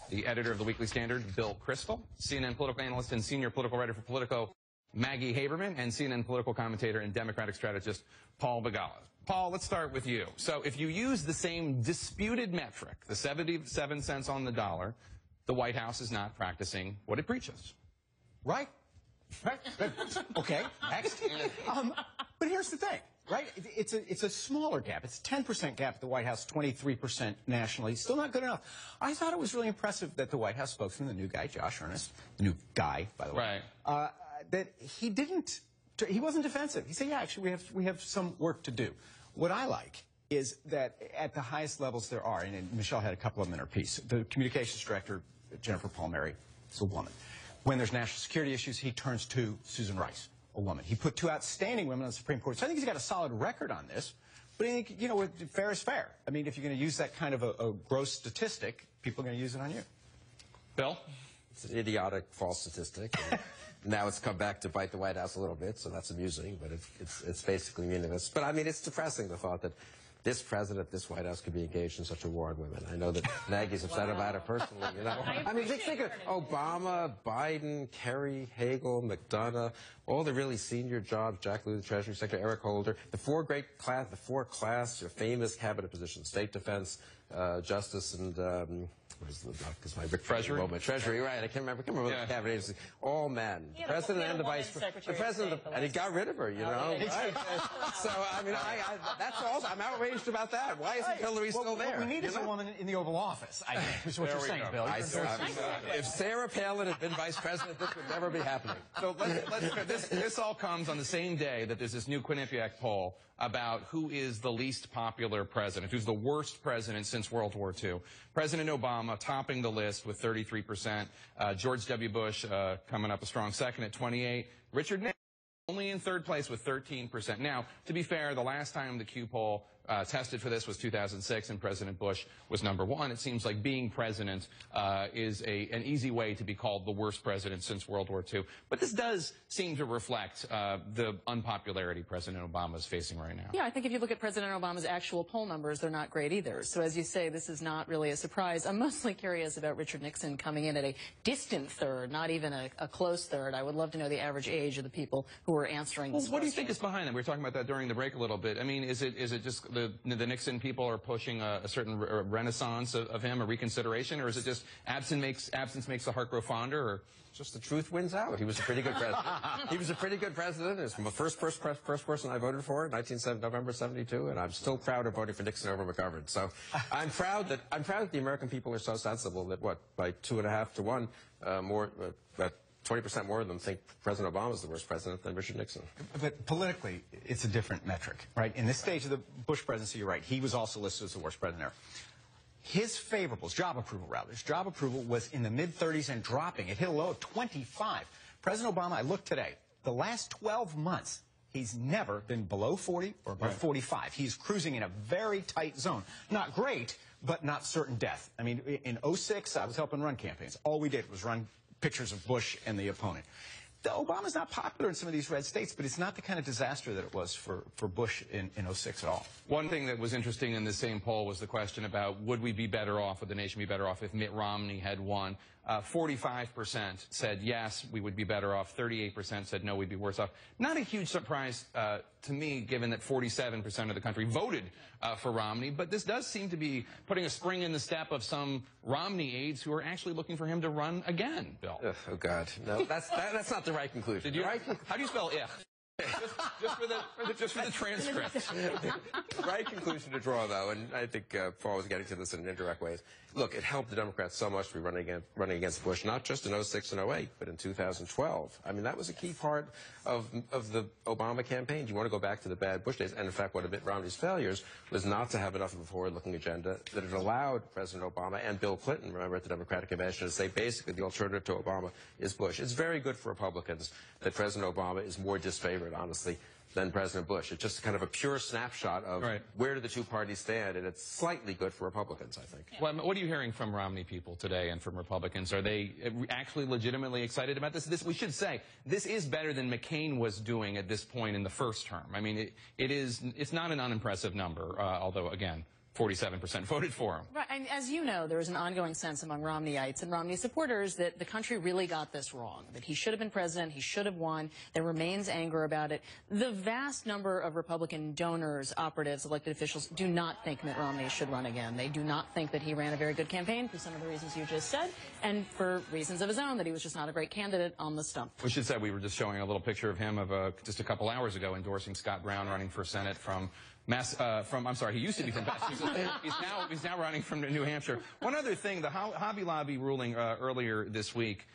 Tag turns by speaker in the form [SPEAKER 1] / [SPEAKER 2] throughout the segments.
[SPEAKER 1] the editor of the Weekly Standard, Bill Kristol, CNN political analyst and senior political writer for Politico, Maggie Haberman, and CNN political commentator and Democratic strategist, Paul Begala. Paul, let's start with you. So if you use the same disputed metric, the 77 cents on the dollar, the White House is not practicing what it preaches.
[SPEAKER 2] Right. Okay, next. But here's the thing, right? It's a smaller gap. It's a 10% gap at the White House, 23% nationally. Still not good enough. I thought it was really impressive that the White House spokesman, the new guy, Josh Earnest, new guy, by the way,
[SPEAKER 1] right.
[SPEAKER 2] That he wasn't defensive. He said, yeah, actually, we have some work to do. What I like is that at the highest levels there are, and Michelle had a couple of them in her piece, the communications director, Jennifer Palmieri, is a woman. When there's national security issues, he turns to Susan Rice, a woman. He put two outstanding women on the Supreme Court. So I think he's got a solid record on this. But I think, you know, fair is fair. I mean, if you're going to use that kind of a gross statistic, people are going to use it on you.
[SPEAKER 1] Bill?
[SPEAKER 3] It's an idiotic, false statistic. Now it's come back to bite the White House a little bit, so that's amusing, but it's basically meaningless. But, I mean, it's depressing, the thought that this president, this White House could be engaged in such a war on women. I know that Maggie's upset about it personally, you know. I mean, think of Obama, Biden, Kerry, Hagel, McDonough, all the really senior jobs, Jack Lew, the Treasury Secretary, Eric Holder, the four class, famous cabinet positions, State Defense, Justice, and because my
[SPEAKER 1] Treasury?
[SPEAKER 3] Treasury, right? I can't remember the cabinet agency. All men, the president and the vice president, and he got rid of her, you know. Right? So I mean, that's all. I'm outraged about that. Why isn't Hillary still there?
[SPEAKER 2] What we need is a woman in the Oval Office, I think, is what you're saying, Bill.
[SPEAKER 3] If Sarah Palin had been vice president, this would never be happening.
[SPEAKER 1] So this all comes on the same day that there's this new Quinnipiac poll about who is the least popular president, who's the worst president since World War II. President Obama topping the list with 33%. George W. Bush coming up a strong second at 28%. Richard Nixon only in third place with 13%. Now, to be fair, the last time the Q poll tested for this was 2006, and President Bush was #1. It seems like being president is an easy way to be called the worst president since World War II. But this does seem to reflect the unpopularity President Obama is facing right now.
[SPEAKER 4] Yeah, I think if you look at President Obama's actual poll numbers, they're not great either. So as you say, this is not really a surprise. I'm mostly curious about Richard Nixon coming in at a distant third, not even a close third. I would love to know the average age of the people who are answering this question.
[SPEAKER 1] What do you think is behind that? We were talking about that during the break a little bit. I mean, is it just the Nixon people are pushing a certain renaissance of him, a reconsideration, or is it just absence makes the heart grow fonder? Or
[SPEAKER 3] just the truth wins out. He was a pretty good president. He was a pretty good president. He was the first person I voted for in November '72, and I'm still proud of voting for Nixon over McGovern. So I'm proud that the American people are so sensible that by 2.5 to 1 more. 20% more of them think President Obama is the worst president than Richard Nixon.
[SPEAKER 2] But politically, it's a different metric, right? In this stage of the Bush presidency, you're right, he was also listed as the worst president there. His favorables, job approval rather, his job approval was in the mid-30s and dropping. It hit a low of 25. President Obama, I looked today, the last 12 months, he's never been below 40 or above 45. He's cruising in a very tight zone. Not great, but not certain death. I mean, in '06, I was helping run campaigns. All we did was run pictures of Bush and the opponent. Obama's not popular in some of these red states, but it's not the kind of disaster that it was for Bush in '06 at all.
[SPEAKER 1] One thing that was interesting in the same poll was the question about would we be better off, would the nation be better off if Mitt Romney had won? 45% said yes, we would be better off. 38% said no, we'd be worse off. Not a huge surprise to me, given that 47% of the country voted for Romney. But this does seem to be putting a spring in the step of some Romney aides who are actually looking for him to run again, Bill.
[SPEAKER 3] Oh, God. No, that's not the right conclusion.
[SPEAKER 1] How do you spell if? Just for the transcript.
[SPEAKER 3] Right conclusion to draw, though, and I think Paul was getting to this in indirect ways. Look, it helped the Democrats so much to be running against Bush, not just in '06 and '08, but in 2012. I mean, that was a key part of the Obama campaign. Do you want to go back to the bad Bush days? And in fact, one of Mitt Romney's failures was not to have enough of a forward-looking agenda that it allowed President Obama and Bill Clinton, remember, at the Democratic Convention, to say basically the alternative to Obama is Bush. It's very good for Republicans that President Obama is more disfavored, honestly, than President Bush. It's just kind of a pure snapshot of where do the two parties stand, and it's slightly good for Republicans, I think.
[SPEAKER 1] Well, what are you hearing from Romney people today and from Republicans? Are they actually legitimately excited about this? We should say, this is better than McCain was doing at this point in the first term. I mean, it's not an unimpressive number, although, again, 47% voted for him.
[SPEAKER 4] Right, and as you know, there is an ongoing sense among Romneyites and Romney supporters that the country really got this wrong, that he should have been president, he should have won. There remains anger about it. The vast number of Republican donors, operatives, elected officials do not think Mitt Romney should run again. They do not think that he ran a very good campaign for some of the reasons you just said, and for reasons of his own, that he was just not a great candidate on the stump.
[SPEAKER 1] We should say we were just showing a little picture of him of just a couple hours ago endorsing Scott Brown running for Senate from he used to be from Massachusetts. He's now running from New Hampshire. One other thing, the Hobby Lobby ruling earlier this week,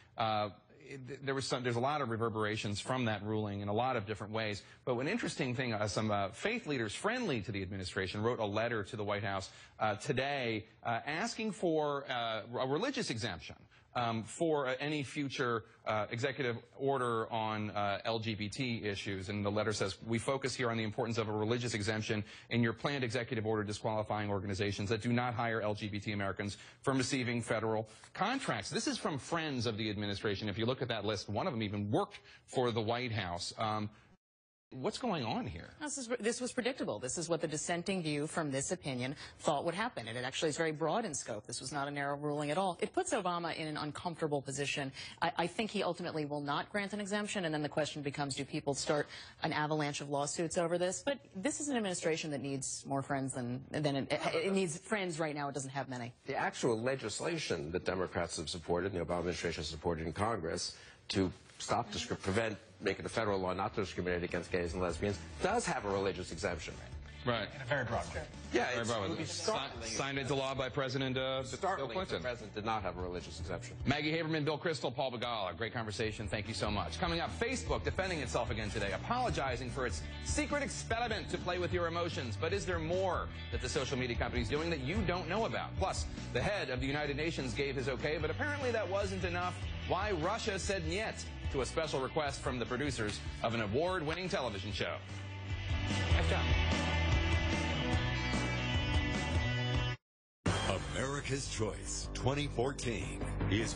[SPEAKER 1] there's a lot of reverberations from that ruling in a lot of different ways. But one interesting thing, some faith leaders friendly to the administration wrote a letter to the White House today asking for a religious exemption for any future executive order on LGBT issues. And the letter says, we focus here on the importance of a religious exemption in your planned executive order disqualifying organizations that do not hire LGBT Americans from receiving federal contracts. This is from friends of the administration. If you look at that list, one of them even worked for the White House. What's going on here?
[SPEAKER 4] This was predictable. This is what the dissenting view from this opinion thought would happen. And it actually is very broad in scope. This was not a narrow ruling at all. It puts Obama in an uncomfortable position. I think he ultimately will not grant an exemption. And then the question becomes, do people start an avalanche of lawsuits over this? But this is an administration that needs more friends than it needs friends right now. It doesn't have many.
[SPEAKER 3] The actual legislation that Democrats have supported, the Obama administration has supported in Congress to prevent making a federal law not to discriminate against gays and lesbians, does have a religious exemption.
[SPEAKER 1] Right.
[SPEAKER 2] In a very broad way.
[SPEAKER 3] Yeah,
[SPEAKER 1] it would be signed into law by President Bill Clinton.
[SPEAKER 3] The president did not have a religious exemption.
[SPEAKER 1] Maggie Haberman, Bill Kristol, Paul Begala. Great conversation. Thank you so much. Coming up, Facebook defending itself again today, apologizing for its secret experiment to play with your emotions. But is there more that the social media company is doing that you don't know about? Plus, the head of the United Nations gave his okay, but apparently that wasn't enough. Why Russia said niet to a special request from the producers of an award-winning television show. Nice job.
[SPEAKER 5] America's Choice 2014 is